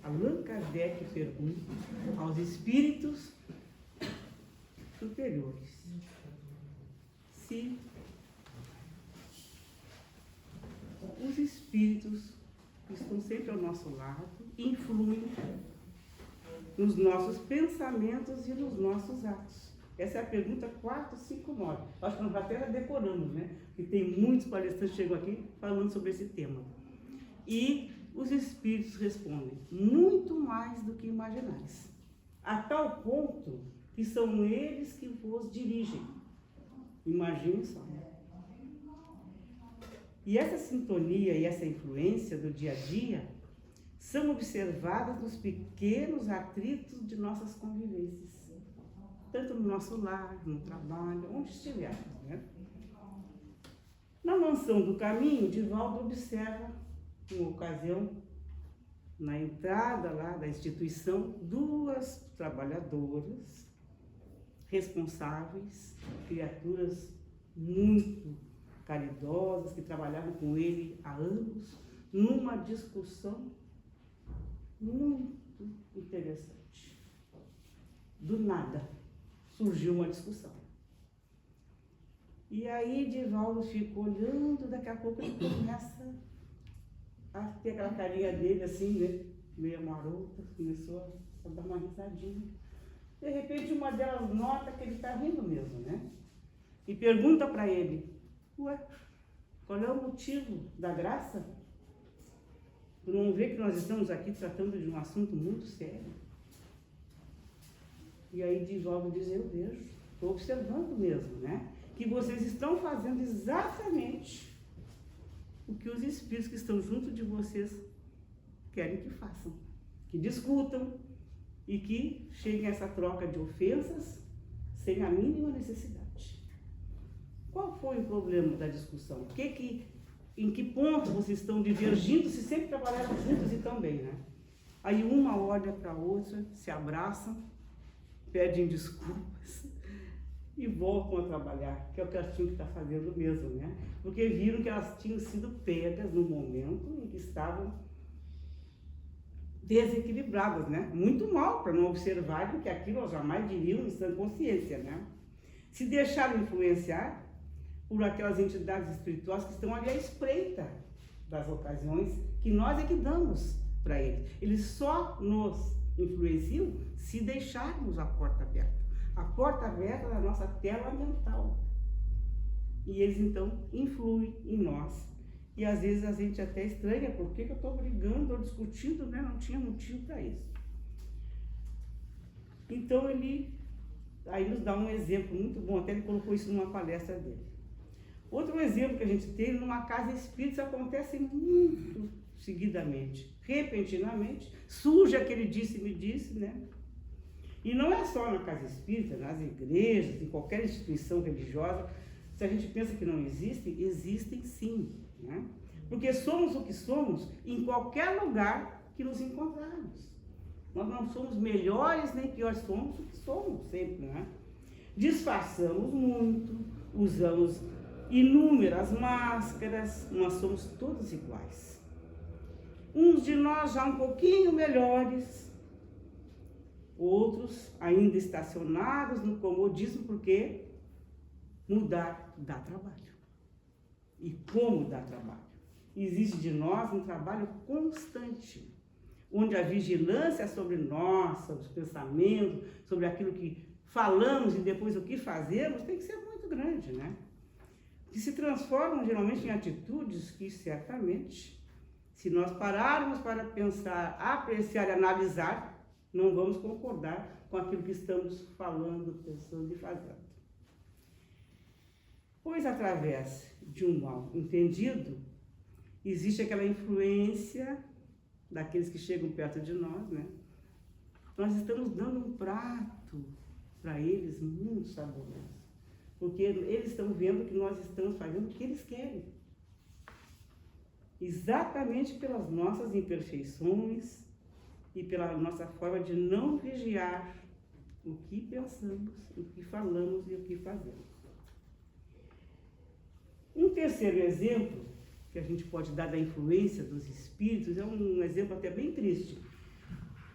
Allan Kardec pergunta aos espíritos superiores se os espíritos que estão sempre ao nosso lado influem nos nossos pensamentos e nos nossos atos. Essa é a pergunta 459. Acho que nós até já decoramos, né? Porque tem muitos palestrantes que chegam aqui falando sobre esse tema. E os espíritos respondem, muito mais do que imaginais. A tal ponto que são eles que vos dirigem. Imagine só. E essa sintonia e essa influência do dia a dia são observadas nos pequenos atritos de nossas convivências. Tanto no nosso lar, no trabalho, onde estivermos, né? Na mansão do caminho, Divaldo observa, uma ocasião, na entrada lá da instituição, duas trabalhadoras responsáveis, criaturas muito caridosas, que trabalhavam com ele há anos, numa discussão muito interessante. Do nada, surgiu uma discussão. E aí Divaldo ficou olhando, daqui a pouco ele começa a ter aquela carinha dele assim, né? Meio marota, começou a dar uma risadinha. De repente uma delas nota que ele está rindo mesmo, né? E pergunta para ele, ué, qual é o motivo da graça? Tu não vê que nós estamos aqui tratando de um assunto muito sério? E aí Divaldo diz, eu vejo, estou observando mesmo, né? Que vocês estão fazendo exatamente o que os espíritos que estão junto de vocês querem que façam. Que discutam e que cheguem a essa troca de ofensas sem a mínima necessidade. Qual foi o problema da discussão? Em que ponto vocês estão divergindo se sempre trabalharam juntos e também, né? Aí uma olha para a outra, se abraçam, pedem desculpas e voltam a trabalhar, que é o que elas tinham que estar fazendo mesmo, né? Porque viram que elas tinham sido pegas no momento em que estavam desequilibradas, né? Muito mal, para não observarem que aquilo elas jamais diriam em sã consciência, né? Se deixaram influenciar por aquelas entidades espirituais que estão ali à espreita das ocasiões que nós é que damos para eles. Eles só nos influenciam se deixarmos a porta aberta. A porta aberta da nossa tela mental. E eles então influem em nós. E às vezes a gente até estranha, por que eu estou brigando ou discutindo, né? Não tinha motivo para isso. Então ele aí nos dá um exemplo muito bom, até ele colocou isso numa palestra dele. Outro exemplo que a gente tem, numa casa espírita, acontece muito seguidamente, repentinamente, surge aquele disse-me disse, né? E não é só na casa espírita, nas igrejas, em qualquer instituição religiosa. Se a gente pensa que não existem, existem sim, né? Porque somos o que somos em qualquer lugar que nos encontrarmos. Nós não somos melhores nem piores, somos o que somos sempre, né? Disfarçamos muito, usamos inúmeras máscaras, nós somos todos iguais. Uns de nós já um pouquinho melhores, outros ainda estacionados no comodismo, porque mudar dá trabalho. E como dá trabalho? Exige de nós um trabalho constante, onde a vigilância sobre nós, sobre os pensamentos, sobre aquilo que falamos e depois o que fazemos, tem que ser muito grande, né? Que se transformam geralmente em atitudes que certamente, se nós pararmos para pensar, apreciar e analisar, não vamos concordar com aquilo que estamos falando, pensando e fazendo. Pois através de um mal entendido, existe aquela influência daqueles que chegam perto de nós, né? Nós estamos dando um prato para eles muito saboroso, porque eles estão vendo que nós estamos fazendo o que eles querem. Exatamente pelas nossas imperfeições e pela nossa forma de não vigiar o que pensamos, o que falamos e o que fazemos. Um terceiro exemplo que a gente pode dar da influência dos espíritos é um exemplo até bem triste,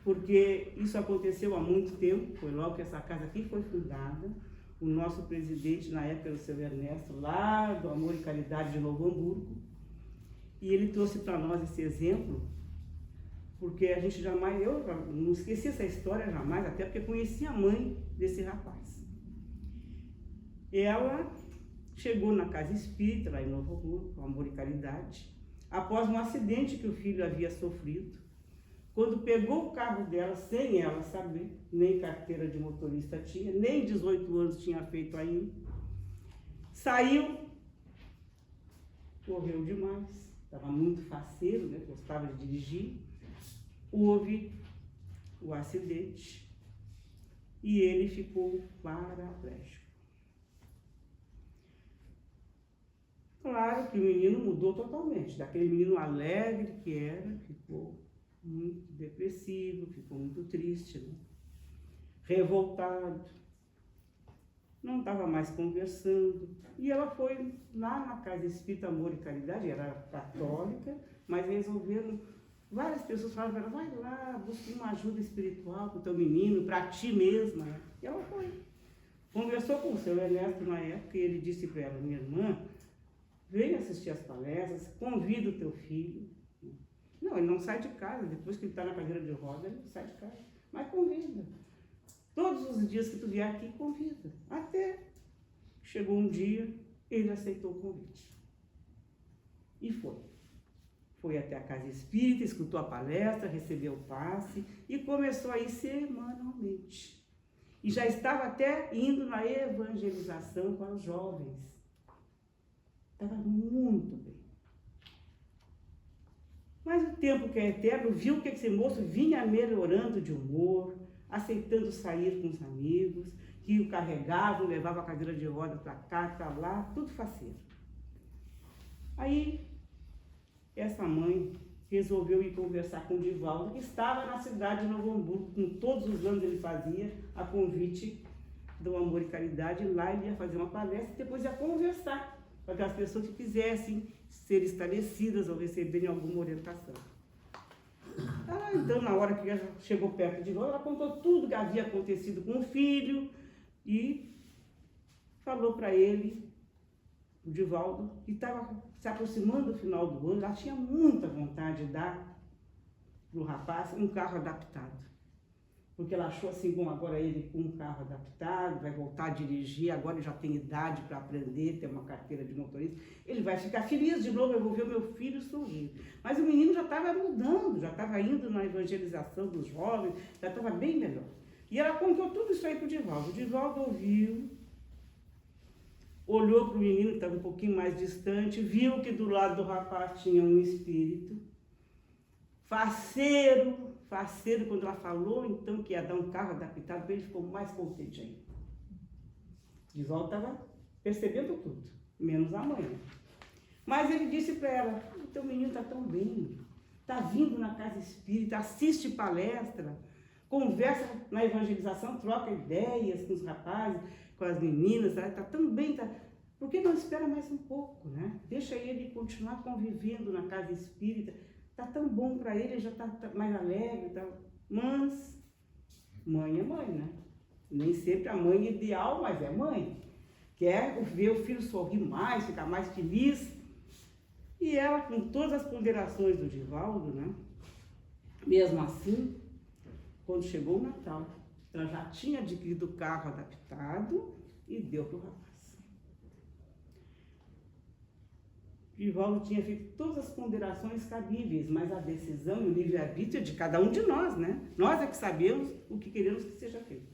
porque isso aconteceu há muito tempo, foi logo que essa casa aqui foi fundada. O nosso presidente, na época, era o seu Ernesto, lá do Amor e Caridade de Novo Hamburgo, e ele trouxe para nós esse exemplo, porque a gente jamais, eu não esqueci essa história jamais, até porque conheci a mãe desse rapaz. Ela chegou na casa espírita, lá em Novo Hamburgo, Amor e Caridade, após um acidente que o filho havia sofrido. Quando pegou o carro dela, sem ela saber, nem carteira de motorista tinha, nem 18 anos tinha feito ainda, saiu, correu demais, estava muito faceiro, né, gostava de dirigir, houve o acidente e ele ficou paraplégico. Claro que o menino mudou totalmente, daquele menino alegre que era, ficou muito depressivo, ficou muito triste, né? Revoltado, não estava mais conversando. E ela foi lá na Casa Espírita Amor e Caridade, era católica, mas resolveram, várias pessoas falaram para ela, vai lá, busca uma ajuda espiritual para o teu menino, para ti mesma, né? E ela foi. Conversou com o seu Ernesto na época e ele disse para ela, minha irmã, vem assistir as palestras, convida o teu filho. Não, ele não sai de casa, depois que ele está na cadeira de roda, ele não sai de casa. Mas convida. Todos os dias que tu vier aqui, convida. Até chegou um dia, ele aceitou o convite. E foi. Foi até a casa espírita, escutou a palestra, recebeu o passe e começou a ir semanalmente. E já estava até indo na evangelização para os jovens. Estava muito bem. Mas o tempo que é eterno viu que esse moço vinha melhorando de humor, aceitando sair com os amigos, que o carregavam, levavam a cadeira de roda para cá, para lá, tudo faceiro. Aí, essa mãe resolveu ir conversar com o Divaldo, que estava na cidade de Novo Hamburgo, com todos os anos ele fazia a convite do Amor e Caridade, lá ele ia fazer uma palestra e depois ia conversar com aquelas pessoas que quisessem ser esclarecidas ou receberem alguma orientação. Ela, então, na hora que ela chegou perto de nós, ela contou tudo que havia acontecido com o filho e falou para ele, o Divaldo, que estava se aproximando do final do ano, ela tinha muita vontade de dar para o rapaz um carro adaptado. Porque ela achou assim, bom, agora ele com um carro adaptado, vai voltar a dirigir, agora ele já tem idade para aprender, ter uma carteira de motorista, ele vai ficar feliz de novo, eu vou ver o meu filho sorrir. Mas o menino já estava mudando, já estava indo na evangelização dos jovens, já estava bem melhor. E ela contou tudo isso aí para o Divaldo. O Divaldo ouviu, olhou para o menino, que estava um pouquinho mais distante, viu que do lado do rapaz tinha um espírito, faceiro, quando ela falou, então, que ia dar um carro adaptado, ele ficou mais contente ainda. Divaldo estava percebendo tudo, menos a mãe. Mas ele disse para ela, o teu menino está tão bem, está vindo na casa espírita, assiste palestra, conversa na evangelização, troca ideias com os rapazes, com as meninas, está tão bem, tá... por que não espera mais um pouco, né? Deixa ele continuar convivendo na casa espírita, está tão bom para ele, já está mais alegre, tá... Mas mãe é mãe, né? Nem sempre a mãe é ideal, mas é mãe. Quer ver o filho sorrir mais, ficar mais feliz. E ela, com todas as ponderações do Divaldo, né? Mesmo assim, quando chegou o Natal, ela já tinha adquirido o carro adaptado e deu para o rapaz. Divaldo tinha feito todas as ponderações cabíveis, mas a decisão e o livre-arbítrio é de cada um de nós, né? Nós é que sabemos o que queremos que seja feito.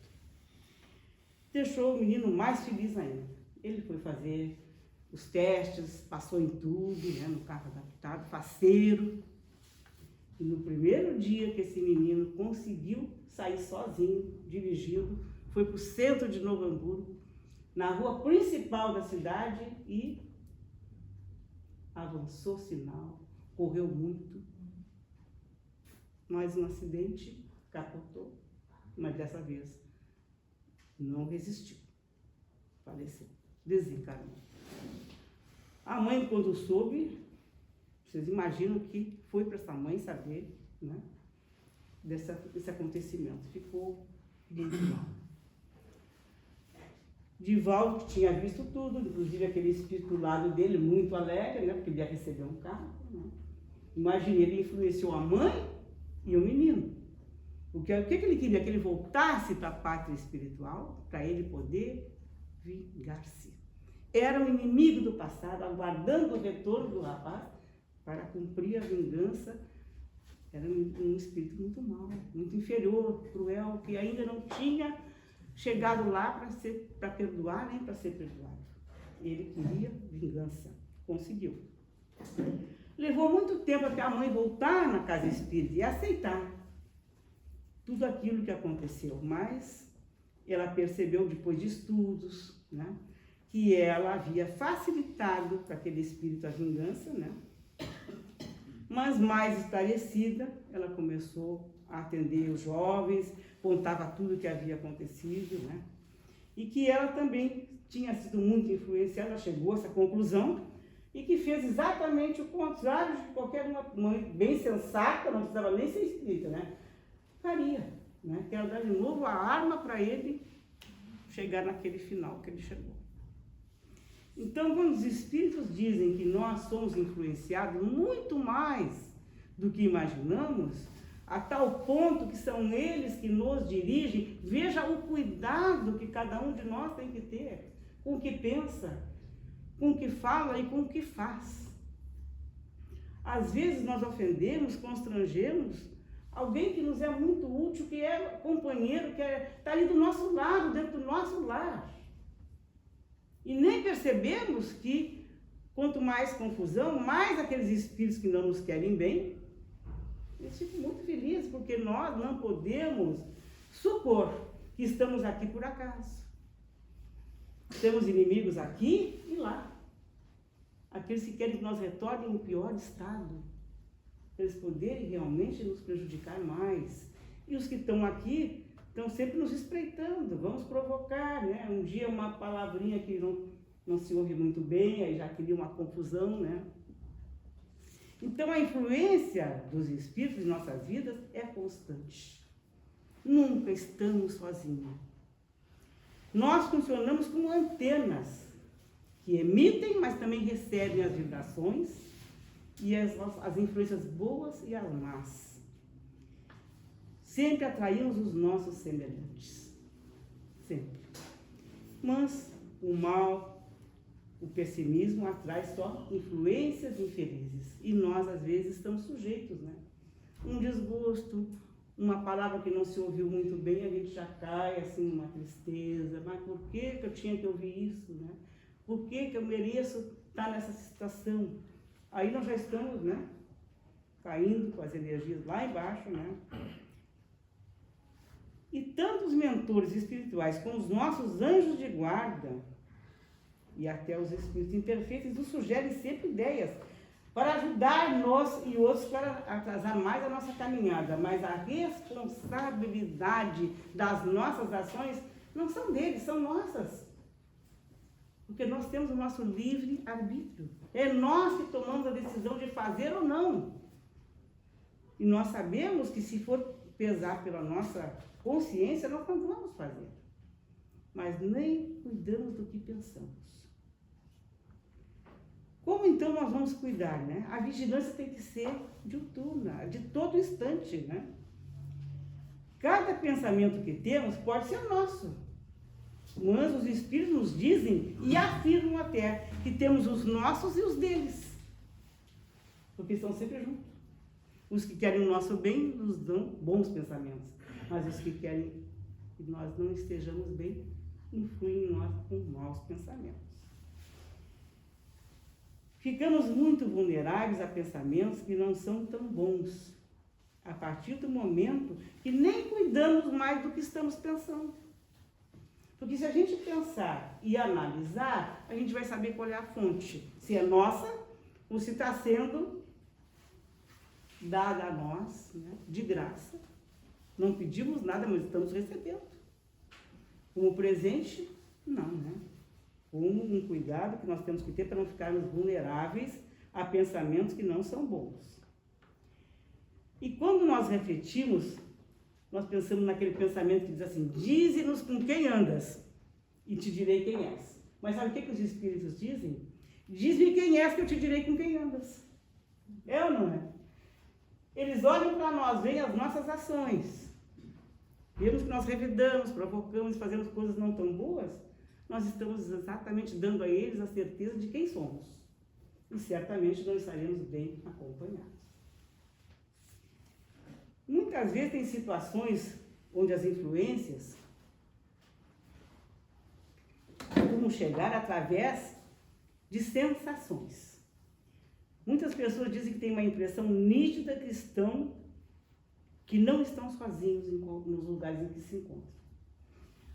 Deixou o menino mais feliz ainda. Ele foi fazer os testes, passou em tudo, né, no carro adaptado, faceiro. E no primeiro dia que esse menino conseguiu sair sozinho, dirigindo, foi para o centro de Novo Hamburgo, na rua principal da cidade e avançou sinal, correu muito. Mais um acidente, capotou, mas dessa vez não resistiu, faleceu, desencarnou. A mãe, quando soube, vocês imaginam que foi para essa mãe saber, né? desse acontecimento. Ficou muito mal. Divaldo, que tinha visto tudo, inclusive aquele espírito do lado dele, muito alegre, né? Porque ele ia receber um carro. Né? Imagine, ele influenciou a mãe e o menino. O que ele queria? Que ele voltasse para a pátria espiritual, para ele poder vingar-se. Era um inimigo do passado, aguardando o retorno do rapaz para cumprir a vingança. Era um espírito muito mau, muito inferior, cruel, que ainda não tinha chegado lá para perdoar, nem para ser perdoado. Ele queria vingança, conseguiu. Levou muito tempo até a mãe voltar na casa espírita e aceitar tudo aquilo que aconteceu, mas ela percebeu depois de estudos, né, que ela havia facilitado para aquele espírito a vingança, né? Mas mais esclarecida, ela começou a atender os jovens, contava tudo o que havia acontecido, né? E que ela também tinha sido muito influenciada, ela chegou a essa conclusão, e que fez exatamente o contrário de qualquer uma mãe bem sensata, não precisava nem ser espírita, né? Faria, né? Que ela dar de novo a arma para ele chegar naquele final que ele chegou. Então, quando os espíritos dizem que nós somos influenciados muito mais do que imaginamos, a tal ponto que são eles que nos dirigem, veja o cuidado que cada um de nós tem que ter com o que pensa, com o que fala e com o que faz. Às vezes nós ofendemos, constrangemos alguém que nos é muito útil, que é companheiro, que está ali do nosso lado, dentro do nosso lar. E nem percebemos que, quanto mais confusão, mais aqueles espíritos que não nos querem bem, eles ficam muito felizes, porque nós não podemos supor que estamos aqui por acaso. Temos inimigos aqui e lá. Aqueles que querem que nós retornem em pior estado, para eles poderem realmente nos prejudicar mais. E os que estão aqui estão sempre nos espreitando, vamos provocar, né? Um dia uma palavrinha que não se ouve muito bem, aí já cria uma confusão, né? Então a influência dos espíritos em nossas vidas é constante. Nunca estamos sozinhos. Nós funcionamos como antenas, que emitem, mas também recebem as vibrações e as influências boas e as más. Sempre atraímos os nossos semelhantes. Sempre. Mas o mal, o pessimismo atrai só influências infelizes. E nós, às vezes, estamos sujeitos, né? Um desgosto, uma palavra que não se ouviu muito bem, a gente já cai, assim, numa tristeza. Mas por que eu tinha que ouvir isso, né? Por que eu mereço estar nessa situação? Aí nós já estamos, né? Caindo com as energias lá embaixo, né? E tantos mentores espirituais como os nossos anjos de guarda e até os espíritos imperfeitos nos sugerem sempre ideias para ajudar-nos e outros para atrasar mais a nossa caminhada. Mas a responsabilidade das nossas ações não são deles, são nossas. Porque nós temos o nosso livre arbítrio. É nós que tomamos a decisão de fazer ou não. E nós sabemos que se for pesar pela nossa consciência, nós não vamos fazer. Mas nem cuidamos do que pensamos. Como então nós vamos cuidar, né? A vigilância tem que ser diuturna, de todo instante, né? Cada pensamento que temos pode ser nosso. Mas os espíritos nos dizem e afirmam até que temos os nossos e os deles. Porque estão sempre juntos. Os que querem o nosso bem nos dão bons pensamentos. Mas os que querem que nós não estejamos bem, influem em nós com maus pensamentos. Ficamos muito vulneráveis a pensamentos que não são tão bons, a partir do momento que nem cuidamos mais do que estamos pensando. Porque se a gente pensar e analisar, a gente vai saber qual é a fonte. Se é nossa ou se está sendo dada a nós, né, de graça. Não pedimos nada, mas estamos recebendo. Como presente, não, né? Como um cuidado que nós temos que ter para não ficarmos vulneráveis a pensamentos que não são bons. E quando nós refletimos nós pensamos naquele pensamento que diz assim, dize-nos com quem andas, e te direi quem és. Mas sabe o que os Espíritos dizem? Diz-me quem és, que eu te direi com quem andas. É ou não é? Eles olham para nós, veem as nossas ações. Vemos que nós revidamos, provocamos, fazemos coisas não tão boas. Nós estamos exatamente dando a eles a certeza de quem somos. E certamente não estaremos bem acompanhados. Muitas vezes tem situações onde as influências costumam chegar através de sensações. Muitas pessoas dizem que têm uma impressão nítida que não estão sozinhos nos lugares em que se encontram.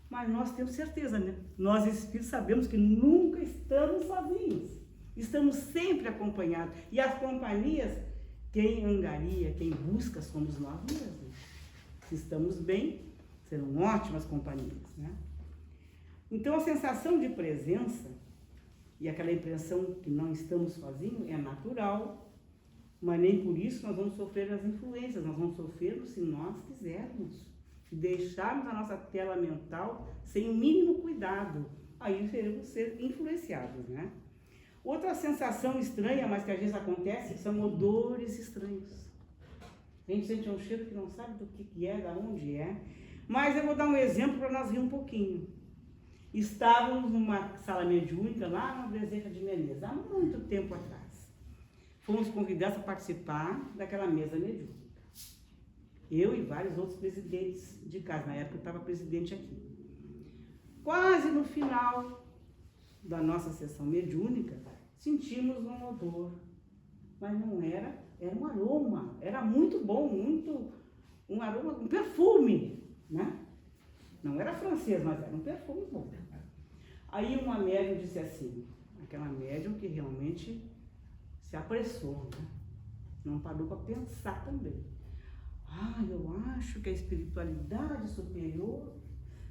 Mas nós temos certeza, né? Nós espíritos sabemos que nunca estamos sozinhos. Estamos sempre acompanhados. E as companhias, quem angaria, quem busca, somos nós mesmos. Se estamos bem, serão ótimas companhias, né? Então, a sensação de presença e aquela impressão que não estamos sozinhos é natural, mas nem por isso nós vamos sofrer as influências, nós vamos sofrer se nós quisermos. Se deixarmos a nossa tela mental sem o mínimo cuidado, aí seremos ser influenciados, né? Outra sensação estranha, mas que às vezes acontece, são odores estranhos. A gente sente um cheiro que não sabe do que é, de onde é. Mas eu vou dar um exemplo para nós rir um pouquinho. Estávamos numa sala mediúnica lá na Bezerra de Menezes, há muito tempo atrás. Fomos convidados a participar daquela mesa mediúnica. Eu e vários outros presidentes de casa, na época eu estava presidente aqui. Quase no final da nossa sessão mediúnica, sentimos um odor, mas não era, era um aroma, era muito bom, um aroma, um perfume, né? Não era francês, mas era um perfume bom. Aí uma médium disse assim, aquela médium que realmente se apressou, né? Não parou para pensar também. Eu acho que a espiritualidade superior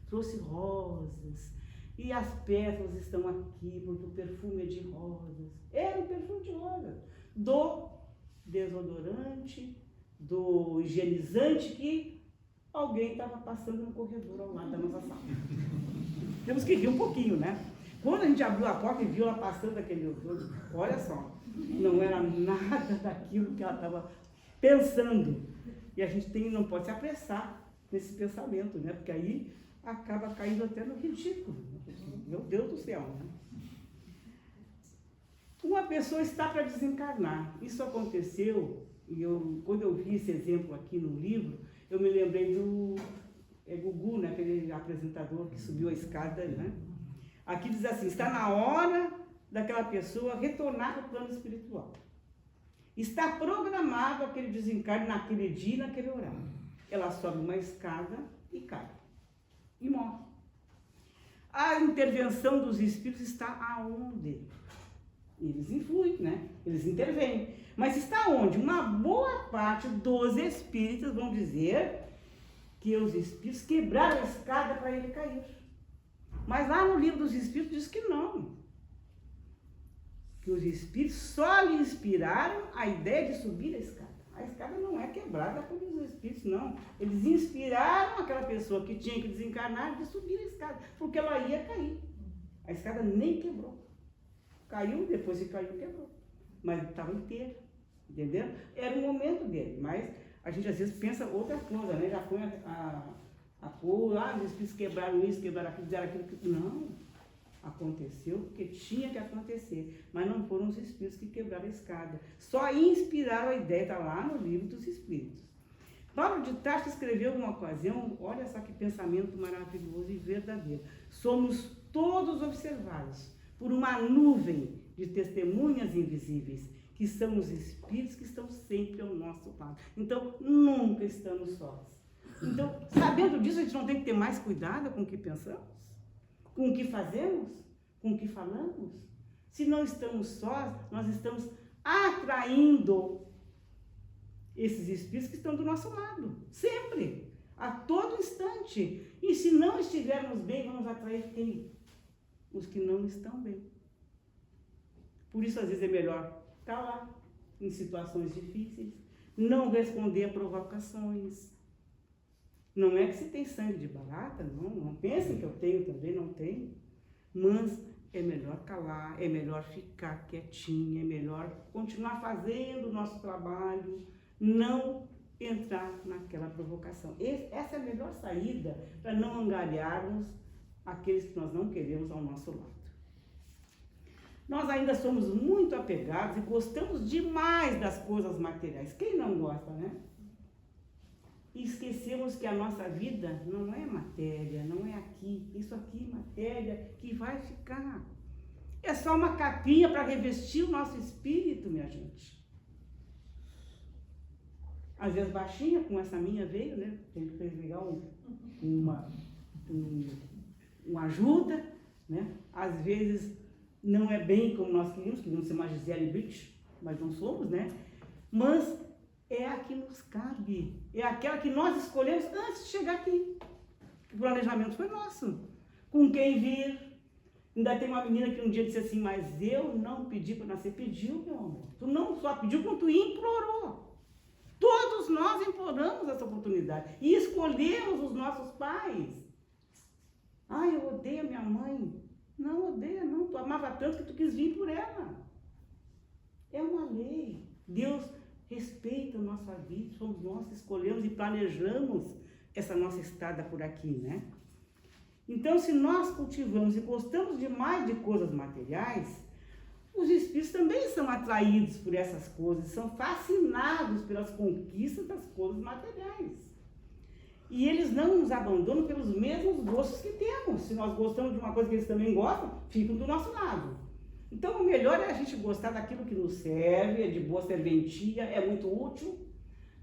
trouxe rosas, e as pétalas estão aqui, porque o perfume é de rosas. Era um perfume de rosas, do desodorante, do higienizante que alguém estava passando no corredor ao lado da nossa sala. Temos que rir um pouquinho, né? Quando a gente abriu a porta e viu ela passando aquele odor, olha só, não era nada daquilo que ela estava pensando. E a gente não pode se apressar nesse pensamento, né? Porque aí acaba caindo até no ridículo. Meu Deus do céu, né? Uma pessoa está para desencarnar. Isso aconteceu, e quando eu vi esse exemplo aqui no livro, eu me lembrei do Gugu, né? Aquele apresentador que subiu a escada, né? Aqui diz assim, está na hora daquela pessoa retornar ao plano espiritual. Está programado aquele desencarne naquele dia e naquele horário. Ela sobe uma escada e cai. E morre. A intervenção dos espíritos está aonde? Eles influem, né? Eles intervêm. Mas está onde? Uma boa parte dos espíritos vão dizer que os espíritos quebraram a escada para ele cair. Mas lá no livro dos espíritos diz que não. Que os espíritos só lhe inspiraram a ideia de subir a escada. A escada não é quebrada pelos espíritos, não. Eles inspiraram aquela pessoa que tinha que desencarnar de subir a escada, porque ela ia cair. A escada nem quebrou. Caiu, depois que caiu, quebrou. Mas estava inteira, entendeu? Era o momento dele, mas a gente às vezes pensa outra coisa, né? Já põe a coisa, os espíritos quebraram isso, quebraram aquilo, fizeram aquilo. Não. Aconteceu porque tinha que acontecer, mas não foram os espíritos que quebraram a escada. Só inspiraram a ideia, está lá no livro dos espíritos. Paulo de Tarso escreveu uma ocasião, olha só que pensamento maravilhoso e verdadeiro. Somos todos observados por uma nuvem de testemunhas invisíveis, que são os espíritos que estão sempre ao nosso lado. Então, nunca estamos sós. Então, sabendo disso, a gente não tem que ter mais cuidado com o que pensamos? Com o que fazemos? Com o que falamos? Se não estamos sós, nós estamos atraindo esses espíritos que estão do nosso lado. Sempre. A todo instante. E se não estivermos bem, vamos atrair quem? Os que não estão bem. Por isso, às vezes, é melhor estar lá, em situações difíceis, não responder a provocações, Não é que se tem sangue de barata, não pensem que eu tenho também, não tenho. Mas é melhor calar, é melhor ficar quietinha, é melhor continuar fazendo o nosso trabalho, não entrar naquela provocação. Essa é a melhor saída para não angariarmos aqueles que nós não queremos ao nosso lado. Nós ainda somos muito apegados e gostamos demais das coisas materiais. Quem não gosta, né? E esquecemos que a nossa vida não é matéria, não é aqui. Isso aqui, matéria, que vai ficar. É só uma capinha para revestir o nosso espírito, minha gente. Às vezes baixinha, como essa minha veio, né? Tem que pegar uma ajuda, né? Às vezes não é bem como nós queríamos ser uma Gisele Bündchen, mas não somos, né? Mas é a que nos cabe, é aquela que nós escolhemos antes de chegar aqui. O planejamento foi nosso. Com quem vir. Ainda tem uma menina que um dia disse assim, mas eu não pedi para nascer. Pediu, meu amor. Tu não só pediu, como tu implorou. Todos nós imploramos essa oportunidade. E escolhemos os nossos pais. Ai, eu odeio a minha mãe. Não odeia, não. Tu amava tanto que tu quis vir por ela. É uma lei. Deus respeita a nossa vida. Somos nós que escolhemos e planejamos essa nossa estada por aqui, né? Então, se nós cultivamos e gostamos demais de coisas materiais, os espíritos também são atraídos por essas coisas, são fascinados pelas conquistas das coisas materiais. E eles não nos abandonam pelos mesmos gostos que temos. Se nós gostamos de uma coisa que eles também gostam, ficam do nosso lado. Então, o melhor é a gente gostar daquilo que nos serve, é de boa serventia, é muito útil,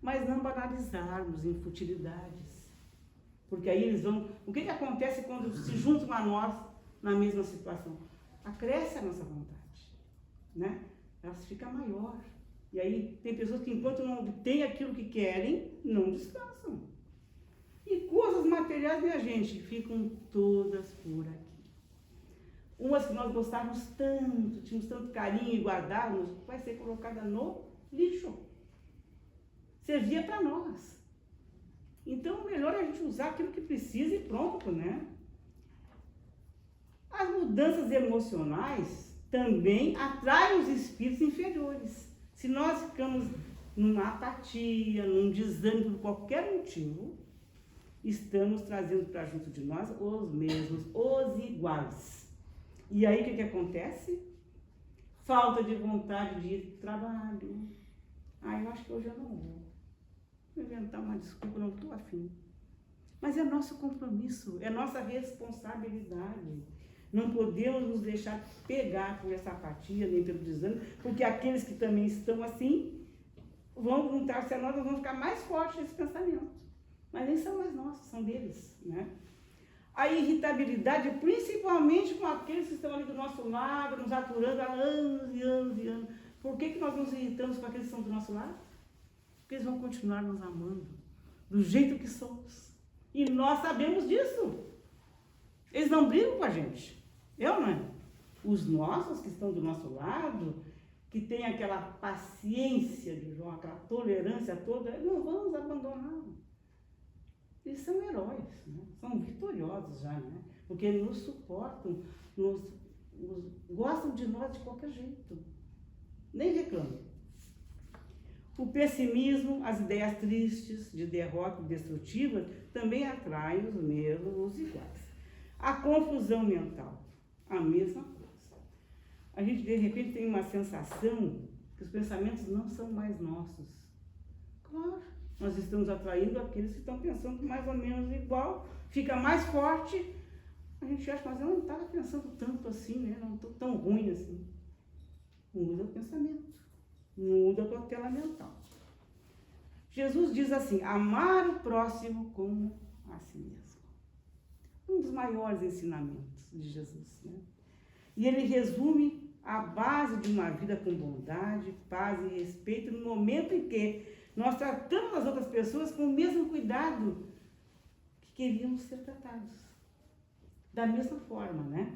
mas não banalizarmos em futilidades. Porque aí eles vão... O que acontece quando se juntam a nós na mesma situação? Acresce a nossa vontade, né? Ela fica maior. E aí tem pessoas que enquanto não obtêm aquilo que querem, não descansam. E coisas materiais, minha gente, ficam todas por aqui. Umas que nós gostávamos tanto, tínhamos tanto carinho e guardávamos, vai ser colocada no lixo. Servia para nós. Então, o melhor é a gente usar aquilo que precisa e pronto, né? As mudanças emocionais também atraem os espíritos inferiores. Se nós ficamos numa apatia, num desânimo por qualquer motivo, estamos trazendo para junto de nós os mesmos, os iguais. E aí, o que acontece? Falta de vontade de ir para o trabalho. Eu acho que hoje eu não vou. Vou inventar uma desculpa, não estou afim. Mas é nosso compromisso, é nossa responsabilidade. Não podemos nos deixar pegar por essa apatia, nem pelo desânimo, porque aqueles que também estão assim, vão juntar-se a nós, vão ficar mais fortes nesse pensamento. Mas nem são mais nossos, são deles, né? A irritabilidade, principalmente com aqueles que estão ali do nosso lado, nos aturando há anos e anos e anos. Por que nós nos irritamos com aqueles que estão do nosso lado? Porque eles vão continuar nos amando, do jeito que somos. E nós sabemos disso. Eles não brigam com a gente. Eu não. Os nossos que estão do nosso lado, que têm aquela paciência de João, aquela tolerância toda, não vão nos abandonar. Eles são heróis, né? São vitoriosos já, né? Porque nos suportam, gostam de nós de qualquer jeito. Nem reclamam. O pessimismo, as ideias tristes, de derrota destrutiva, também atraem os mesmos, os iguais. A confusão mental, a mesma coisa. A gente, de repente, tem uma sensação que os pensamentos não são mais nossos. Claro, nós estamos atraindo aqueles que estão pensando mais ou menos igual, fica mais forte. A gente acha, mas eu não estava pensando tanto assim, né? Não estou tão ruim assim. Muda o pensamento. Muda a tutela mental. Jesus diz assim, amar o próximo como a si mesmo. Um dos maiores ensinamentos de Jesus, né? E ele resume a base de uma vida com bondade, paz e respeito no momento em que nós tratamos as outras pessoas com o mesmo cuidado que queríamos ser tratados. Da mesma forma, né?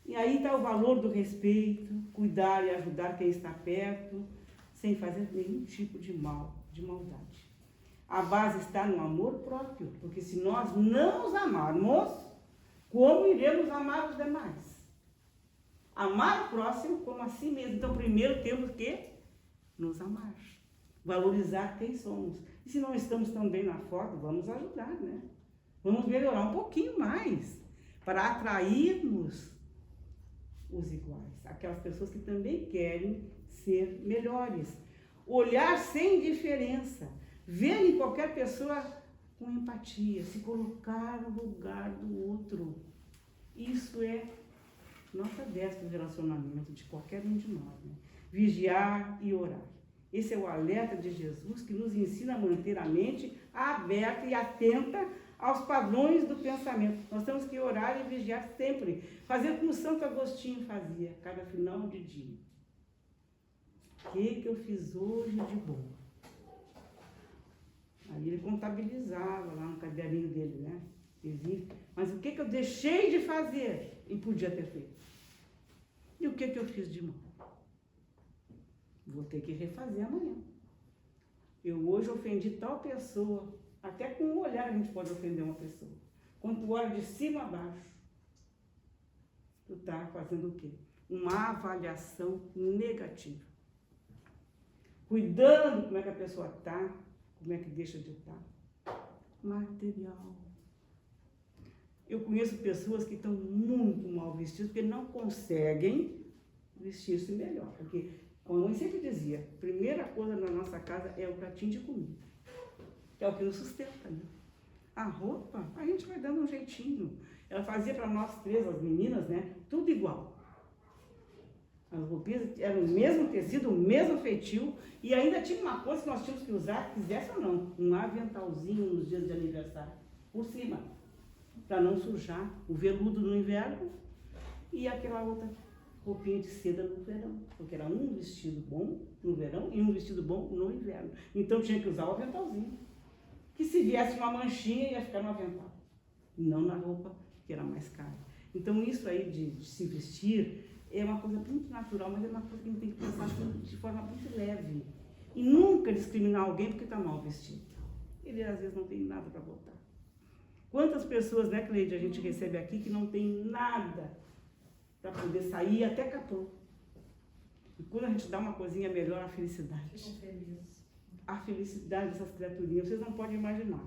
E aí está o valor do respeito, cuidar e ajudar quem está perto, sem fazer nenhum tipo de mal, de maldade. A base está no amor próprio, porque se nós não nos amarmos, como iremos amar os demais? Amar o próximo como a si mesmo. Então, primeiro temos que nos amar, valorizar quem somos. E se não estamos tão bem na foto, vamos ajudar, né? Vamos melhorar um pouquinho mais, para atrairmos os iguais, aquelas pessoas que também querem ser melhores. Olhar sem diferença, ver em qualquer pessoa com empatia, se colocar no lugar do outro. Isso é nota 10 para o relacionamento de qualquer um de nós, né? Vigiar e orar. Esse é o alerta de Jesus que nos ensina a manter a mente aberta e atenta aos padrões do pensamento. Nós temos que orar e vigiar sempre. Fazer como Santo Agostinho fazia, cada final de dia. O que eu fiz hoje de bom? Aí ele contabilizava lá no caderninho dele, né? Mas o que eu deixei de fazer e podia ter feito? E o que eu fiz de mal? Vou ter que refazer amanhã. Eu hoje ofendi tal pessoa. Até com um olhar a gente pode ofender uma pessoa. Quando tu olha de cima a baixo, tu está fazendo o quê? Uma avaliação negativa. Cuidando como é que a pessoa está, como é que deixa de estar. Material. Eu conheço pessoas que estão muito mal vestidas porque não conseguem vestir-se melhor. Porque a mãe sempre dizia, a primeira coisa na nossa casa é o pratinho de comida. É o que nos sustenta, né? A roupa, a gente vai dando um jeitinho. Ela fazia para nós três, as meninas, né? Tudo igual. As roupinhas eram o mesmo tecido, o mesmo feitio, e ainda tinha uma coisa que nós tínhamos que usar, quisesse ou não, um aventalzinho nos dias de aniversário, por cima, para não sujar o veludo no inverno e aquela outra roupinha de seda no verão, porque era um vestido bom no verão e um vestido bom no inverno. Então tinha que usar o aventalzinho, que se viesse uma manchinha ia ficar no avental, não na roupa que era mais cara. Então isso aí de se vestir é uma coisa muito natural, mas é uma coisa que a gente tem que pensar de forma muito leve. E nunca discriminar alguém porque está mal vestido. Ele às vezes não tem nada para botar. Quantas pessoas, né, Cleide, a gente recebe aqui que não tem nada para poder sair, até capô. E quando a gente dá uma coisinha melhor, a felicidade. A felicidade dessas criaturinhas, vocês não podem imaginar.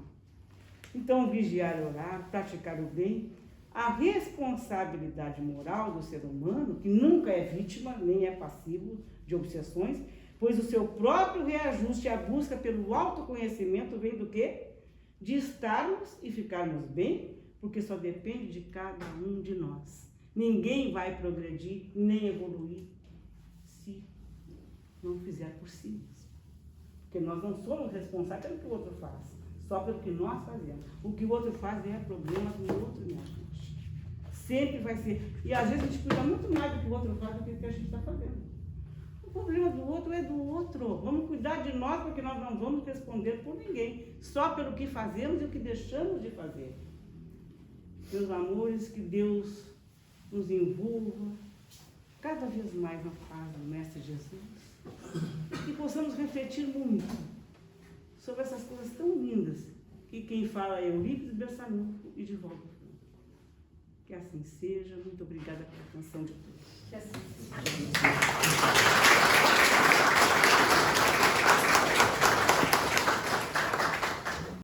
Então, vigiar e orar, praticar o bem, a responsabilidade moral do ser humano, que nunca é vítima, nem é passivo de obsessões, pois o seu próprio reajuste e a busca pelo autoconhecimento vem do quê? De estarmos e ficarmos bem, porque só depende de cada um de nós. Ninguém vai progredir, nem evoluir, se não fizer por si mesmo. Porque nós não somos responsáveis pelo que o outro faz, só pelo que nós fazemos. O que o outro faz é problema do outro, minha gente. Sempre vai ser. E às vezes a gente cuida muito mais do que o outro faz do que a gente está fazendo. O problema do outro é do outro. Vamos cuidar de nós, porque nós não vamos responder por ninguém, só pelo que fazemos e o que deixamos de fazer. Meus amores, que Deus nos envolva cada vez mais na paz do Mestre Jesus e possamos refletir muito sobre essas coisas tão lindas que quem fala é Eurípides Berçanufo e de volta. Que assim seja. Muito obrigada pela atenção de todos. Que assim seja.